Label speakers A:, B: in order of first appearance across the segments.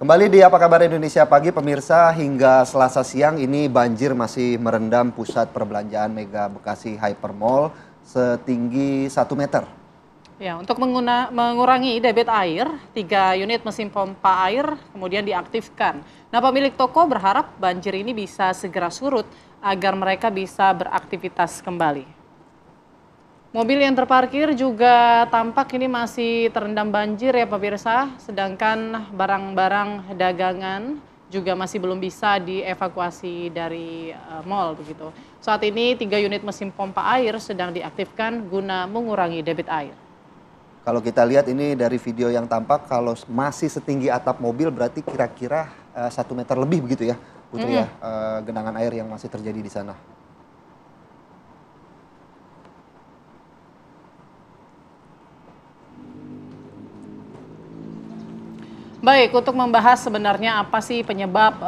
A: Kembali di Apa Kabar Indonesia Pagi, pemirsa. Hingga Selasa siang ini banjir masih merendam pusat perbelanjaan Mega Bekasi Hypermall setinggi 1 meter.
B: Ya, untuk mengurangi debit air, 3 unit mesin pompa air kemudian diaktifkan. Nah, pemilik toko berharap banjir ini bisa segera surut agar mereka bisa beraktivitas kembali. Mobil yang terparkir juga tampak ini masih terendam banjir ya pemirsa, sedangkan barang-barang dagangan juga masih belum bisa dievakuasi dari mal begitu. Saat ini 3 unit mesin pompa air sedang diaktifkan guna mengurangi debit air.
A: Kalau kita lihat ini dari video yang tampak, kalau masih setinggi atap mobil berarti kira-kira 1 meter lebih begitu ya Putri ya, genangan air yang masih terjadi di sana.
B: Baik, untuk membahas sebenarnya apa sih penyebab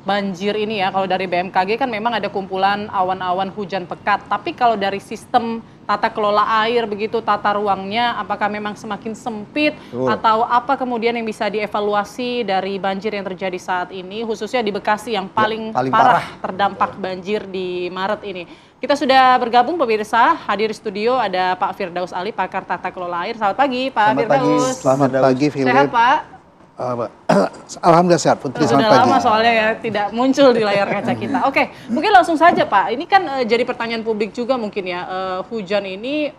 B: banjir ini ya, kalau dari BMKG kan memang ada kumpulan awan-awan hujan pekat, tapi kalau dari sistem tata kelola air begitu, tata ruangnya, apakah memang semakin sempit atau apa kemudian yang bisa dievaluasi dari banjir yang terjadi saat ini, khususnya di Bekasi yang paling parah terdampak banjir di Maret ini. Kita sudah bergabung pemirsa, hadir di studio ada Pak Firdaus Ali, pakar tata kelola air. Selamat pagi Pak Firdaus.
C: Selamat pagi Philip.
B: Sehat Pak?
C: Alhamdulillah sehat Putri, selamat pagi.
B: Sudah lama soalnya ya tidak muncul di layar kaca kita. Oke, mungkin langsung saja Pak, ini kan jadi pertanyaan publik juga mungkin ya, hujan ini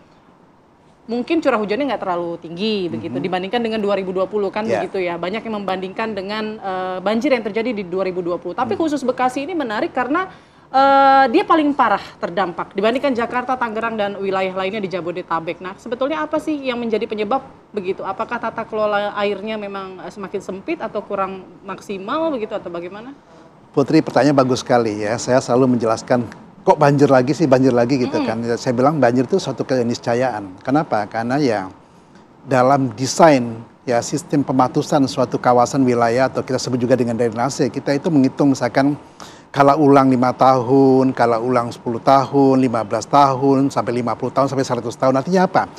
B: mungkin curah hujannya nggak terlalu tinggi begitu dibandingkan dengan 2020 kan begitu ya. Banyak yang membandingkan dengan banjir yang terjadi di 2020. Tapi khusus Bekasi ini menarik karena dia paling parah terdampak dibandingkan Jakarta, Tangerang, dan wilayah lainnya di Jabodetabek. Nah, sebetulnya apa sih yang menjadi penyebab begitu? Apakah tata kelola airnya memang semakin sempit atau kurang maksimal begitu atau bagaimana?
C: Putri, pertanyaan bagus sekali ya. Saya selalu menjelaskan, kok banjir lagi sih, banjir lagi gitu kan. Saya bilang banjir itu suatu keniscayaan. Kenapa? Karena ya dalam desain ya sistem pematusan suatu kawasan wilayah atau kita sebut juga dengan drainase, kita itu menghitung misalkan kala ulang 5 tahun, kala ulang 10 tahun, 15 tahun, sampai 50 tahun, sampai 100 tahun. Artinya apa?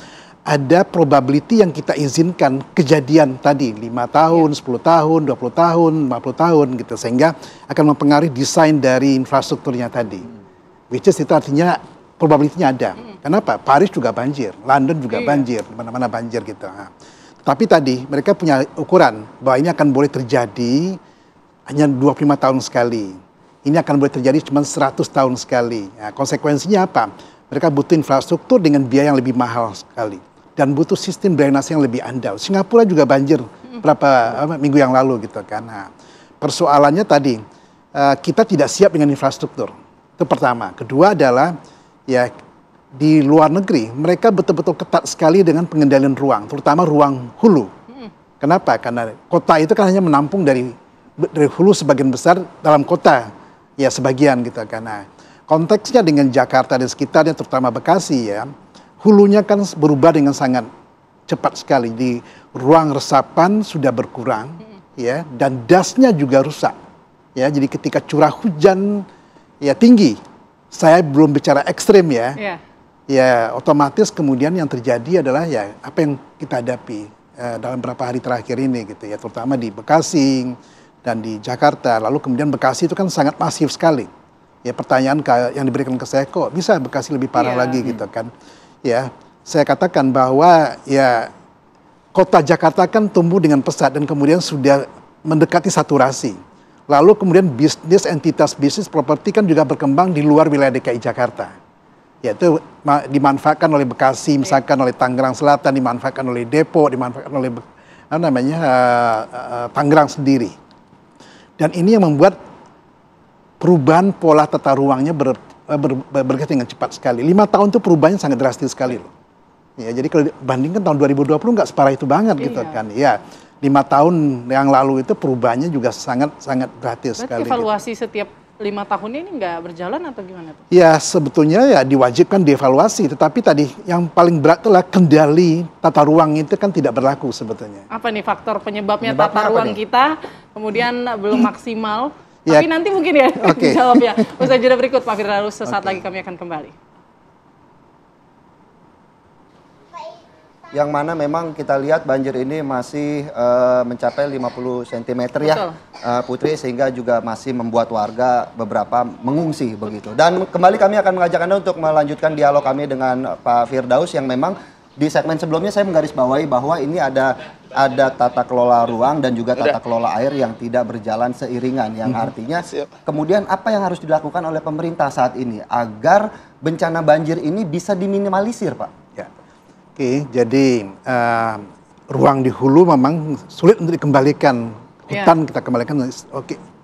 C: Ada probability yang kita izinkan kejadian tadi, 5 tahun, 10 tahun, 20 tahun, 50 tahun gitu. Sehingga akan mempengaruhi desain dari infrastrukturnya tadi. Which is itu artinya probability-nya ada. Kenapa? Paris juga banjir, London juga banjir, di mana-mana banjir gitu. Nah, tapi tadi mereka punya ukuran bahwa ini akan boleh terjadi hanya 25 tahun sekali. Ini akan boleh terjadi cuma 100 tahun sekali. Nah, konsekuensinya apa? Mereka butuh infrastruktur dengan biaya yang lebih mahal sekali. Dan butuh sistem drainase yang lebih andal. Singapura juga banjir berapa minggu yang lalu gitu kan. Nah, persoalannya tadi, kita tidak siap dengan infrastruktur. Itu pertama. Kedua adalah, ya di luar negeri, mereka betul-betul ketat sekali dengan pengendalian ruang. Terutama ruang hulu. Kenapa? Karena kota itu kan hanya menampung dari hulu sebagian besar dalam kota. Ya sebagian gitu kan. Nah, konteksnya dengan Jakarta dan sekitarnya terutama Bekasi ya, hulunya kan berubah dengan sangat cepat sekali. Di ruang resapan sudah berkurang ya, dan dasnya juga rusak. Ya, jadi ketika curah hujan ya tinggi, saya belum bicara ekstrim ya. Ya, otomatis kemudian yang terjadi adalah ya apa yang kita hadapi dalam beberapa hari terakhir ini gitu ya, terutama di Bekasi dan di Jakarta. Lalu kemudian Bekasi itu kan sangat masif sekali. Ya, pertanyaan yang diberikan ke saya, kok bisa Bekasi lebih parah lagi gitu kan. Ya, saya katakan bahwa ya kota Jakarta kan tumbuh dengan pesat dan kemudian sudah mendekati saturasi. Lalu kemudian entitas bisnis properti kan juga berkembang di luar wilayah DKI Jakarta. Yaitu dimanfaatkan oleh Bekasi, misalkan oleh Tangerang Selatan, dimanfaatkan oleh Depok, dimanfaatkan oleh Tangerang sendiri. Dan ini yang membuat perubahan pola tata ruangnya bergerak dengan cepat sekali. 5 tahun itu perubahannya sangat drastis sekali loh. Ya, jadi kalau dibandingkan tahun 2020 nggak separah itu banget gitu kan. Ya, 5 tahun yang lalu itu perubahannya juga sangat drastis sekali.
B: Evaluasi gitu. Setiap 5 tahun ini nggak berjalan atau gimana tuh?
C: Ya sebetulnya ya diwajibkan dievaluasi, tetapi tadi yang paling berat itulah kendali tata ruang itu kan tidak berlaku sebetulnya.
B: Apa nih faktor penyebabnya tata ruang kita kemudian belum maksimal? Ya. Tapi nanti mungkin ya dijawab ya. Usai jeda berikut Pak Firdaus, sesaat lagi kami akan kembali.
A: yang mana memang kita lihat banjir ini masih mencapai 50 cm ya, Putri, sehingga juga masih membuat warga beberapa mengungsi begitu. Dan kembali kami akan mengajak Anda untuk melanjutkan dialog kami dengan Pak Firdaus yang memang di segmen sebelumnya saya menggarisbawahi bahwa ini ada tata kelola ruang dan juga tata kelola air yang tidak berjalan seiringan, yang artinya kemudian apa yang harus dilakukan oleh pemerintah saat ini agar bencana banjir ini bisa diminimalisir, Pak?
C: Ya. Oke, jadi ruang di hulu memang sulit untuk dikembalikan. Hutan kita kembalikan,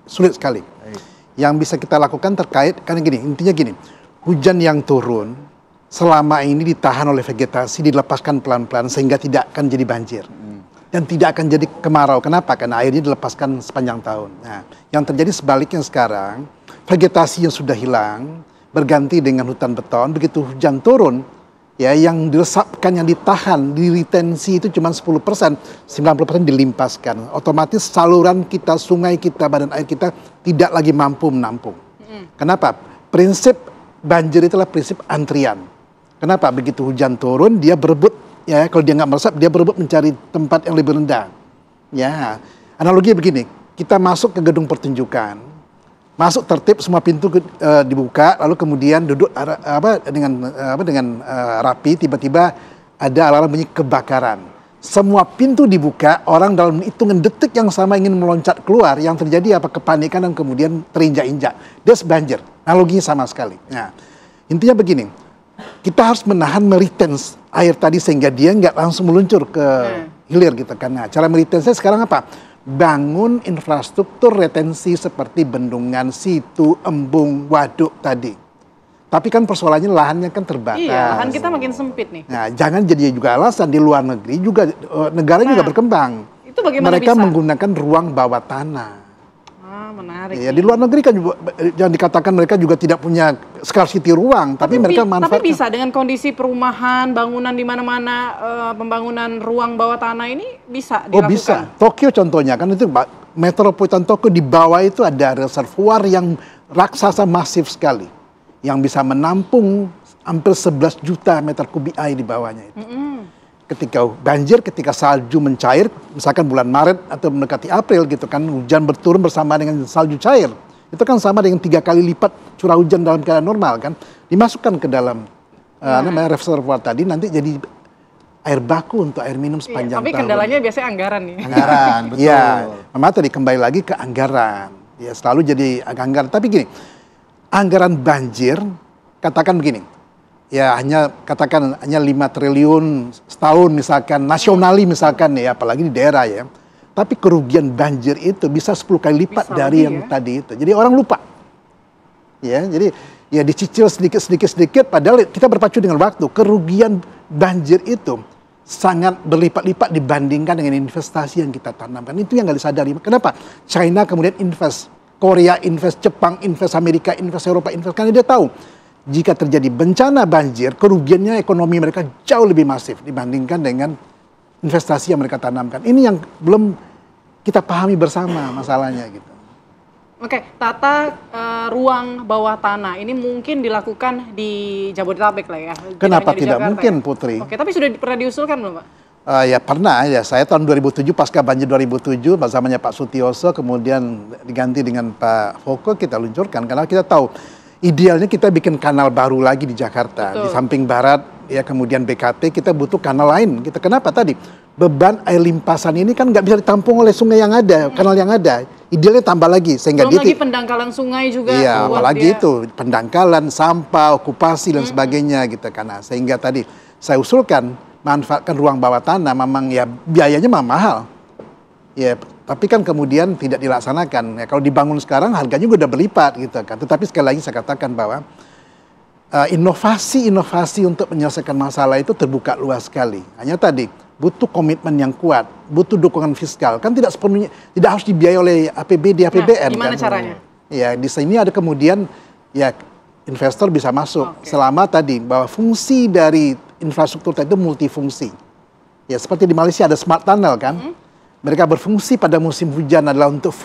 C: sulit sekali. Yang bisa kita lakukan terkait, karena gini, intinya gini, hujan yang turun selama ini ditahan oleh vegetasi, dilepaskan pelan-pelan sehingga tidak akan jadi banjir. Dan tidak akan jadi kemarau. Kenapa? Karena airnya dilepaskan sepanjang tahun. Nah, yang terjadi sebaliknya sekarang, vegetasi yang sudah hilang, berganti dengan hutan beton, begitu hujan turun, ya, yang diresapkan, yang ditahan, diretensi itu cuma 10%, 90% dilimpaskan. Otomatis saluran kita, sungai kita, badan air kita tidak lagi mampu menampung. Kenapa? Prinsip banjir itulah prinsip antrian. Kenapa? Begitu hujan turun, dia berebut, ya, kalau dia nggak meresap, dia berebut mencari tempat yang lebih rendah. Ya, analogi begini, kita masuk ke gedung pertunjukan, masuk tertib, semua pintu dibuka, lalu kemudian duduk dengan rapi, tiba-tiba ada alarm bunyi kebakaran. Semua pintu dibuka, orang dalam hitungan detik yang sama ingin meloncat keluar, yang terjadi apa? Kepanikan dan kemudian terinjak-injak. Dia banjir, analoginya sama sekali. Nah, intinya begini, kita harus menahan meritens air tadi sehingga dia nggak langsung meluncur ke hilir gitu kan. Nah, cara meritensnya sekarang apa? Bangun infrastruktur retensi seperti bendungan, situ, embung, waduk tadi. Tapi kan persoalannya lahannya kan terbatas.
B: Iya, lahan kita makin sempit nih.
C: Nah, jangan jadi juga alasan di luar negeri juga negara juga berkembang.
B: Itu bagaimana
C: mereka
B: bisa?
C: Menggunakan ruang bawah tanah.
B: Menarik.
C: Ya, di luar negeri kan juga, jangan dikatakan mereka juga tidak punya scarcity ruang, tapi mereka manfaatkan.
B: Tapi bisa dengan kondisi perumahan, bangunan di mana-mana, pembangunan ruang bawah tanah ini bisa dilakukan.
C: Oh bisa. Tokyo contohnya kan itu metropolitan Tokyo, di bawah itu ada reservoir yang raksasa masif sekali, yang bisa menampung hampir 11 juta meter kubik air di bawahnya itu. Ketika banjir, ketika salju mencair, misalkan bulan Maret atau mendekati April gitu kan, hujan berturun bersama dengan salju cair. Itu kan sama dengan 3 kali lipat curah hujan dalam keadaan normal kan. Dimasukkan ke dalam reservoir tadi, nanti jadi air baku untuk air minum sepanjang
B: tapi
C: tahun.
B: Tapi kendalanya biasanya anggaran nih.
A: Anggaran, betul.
C: Iya, memang tadi kembali lagi ke anggaran. Ya, selalu jadi anggaran. Tapi gini, anggaran banjir, katakan begini, ya katakan hanya 5 triliun setahun misalkan, nasionali misalkan ya, apalagi di daerah ya. Tapi kerugian banjir itu bisa 10 kali lipat bisa dari yang tadi itu. Jadi orang lupa. Ya, jadi ya dicicil sedikit, padahal kita berpacu dengan waktu. Kerugian banjir itu sangat berlipat-lipat dibandingkan dengan investasi yang kita tanamkan. Itu yang nggak disadari. Kenapa? China kemudian invest, Korea invest, Jepang invest, Amerika invest, Eropa invest. Karena dia tahu, jika terjadi bencana banjir, kerugiannya ekonomi mereka jauh lebih masif dibandingkan dengan investasi yang mereka tanamkan. Ini yang belum kita pahami bersama masalahnya gitu.
B: Oke, tata ruang bawah tanah ini mungkin dilakukan di Jabodetabek lah ya.
C: Kenapa tidak mungkin, Putri?
B: Oke, tapi sudah pernah diusulkan belum, Pak?
C: Ya pernah ya. Saya tahun 2007 pasca banjir 2007 bersamanya Pak Sutioso, kemudian diganti dengan Pak Foko, kita luncurkan karena kita tahu idealnya kita bikin kanal baru lagi di Jakarta. Betul. Di samping barat, ya kemudian BKT, kita butuh kanal lain. Kita kenapa tadi? Beban air limpasan ini kan nggak bisa ditampung oleh sungai yang ada, kanal yang ada. Idealnya tambah lagi, sehingga
B: belum lagi pendangkalan sungai juga.
C: Iya, apalagi itu, pendangkalan, sampah, okupasi, dan sebagainya gitu. Karena sehingga tadi saya usulkan, manfaatkan ruang bawah tanah, memang ya biayanya memang mahal. Ya, tapi kan kemudian tidak dilaksanakan. Ya, kalau dibangun sekarang harganya juga udah berlipat gitu kan. Tetapi sekali lagi saya katakan bahwa inovasi untuk menyelesaikan masalah itu terbuka luas sekali. Hanya tadi butuh komitmen yang kuat, butuh dukungan fiskal. Kan tidak sepenuhnya, tidak harus dibiayai oleh APBD, APBN.
B: Gimana
C: kan?
B: caranya?
C: Ya, di sini ada kemudian ya investor bisa masuk selama tadi bahwa fungsi dari infrastruktur tadi itu multifungsi. Ya, seperti di Malaysia ada smart tunnel kan. Mereka berfungsi pada musim hujan adalah untuk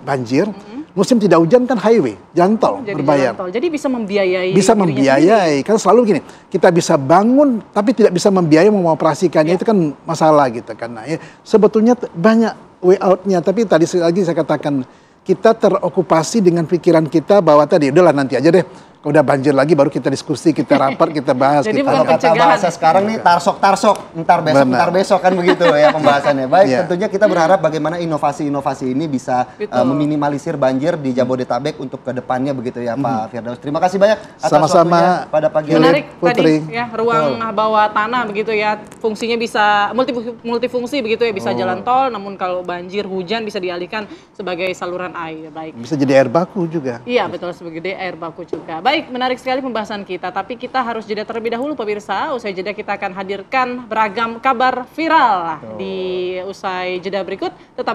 C: banjir. musim tidak hujan kan highway, jalan tol
B: Jadi
C: berbayar.
B: jalan tol. Jadi bisa membiayai.
C: Bisa
B: dirinya
C: membiayai, kan selalu gini, kita bisa bangun tapi tidak bisa membiayai mengoperasikannya, itu kan masalah gitu kan. Nah, ya, sebetulnya banyak way out-nya, tapi tadi lagi saya katakan kita terokupasi dengan pikiran kita bahwa tadi udahlah nanti aja deh. Kalau udah banjir lagi baru kita diskusi, kita rapat, kita bahas.
B: Jadi
C: kita
B: bukan
A: Kalau kata bahasa sekarang nih tarsok-tarsok, ntar besok kan begitu ya pembahasannya. Baik,
C: Iya.
A: tentunya kita berharap bagaimana inovasi-inovasi ini bisa meminimalisir banjir di Jabodetabek untuk kedepannya begitu ya Pak Firdaus. Terima kasih banyak atas
C: Sama-sama,
A: waktunya pada pagi hari.
B: Menarik
C: Putri.
B: tadi ya, ruang bawah tanah begitu ya, fungsinya bisa multifungsi begitu ya, bisa jalan tol, namun kalau banjir hujan bisa dialihkan sebagai saluran air. Baik.
C: Bisa jadi air baku juga.
B: Iya betul, sebagai air baku juga. Baik, menarik sekali pembahasan kita, tapi kita harus jeda terlebih dahulu pemirsa. Usai jeda kita akan hadirkan beragam kabar viral di usai jeda berikut. Tetap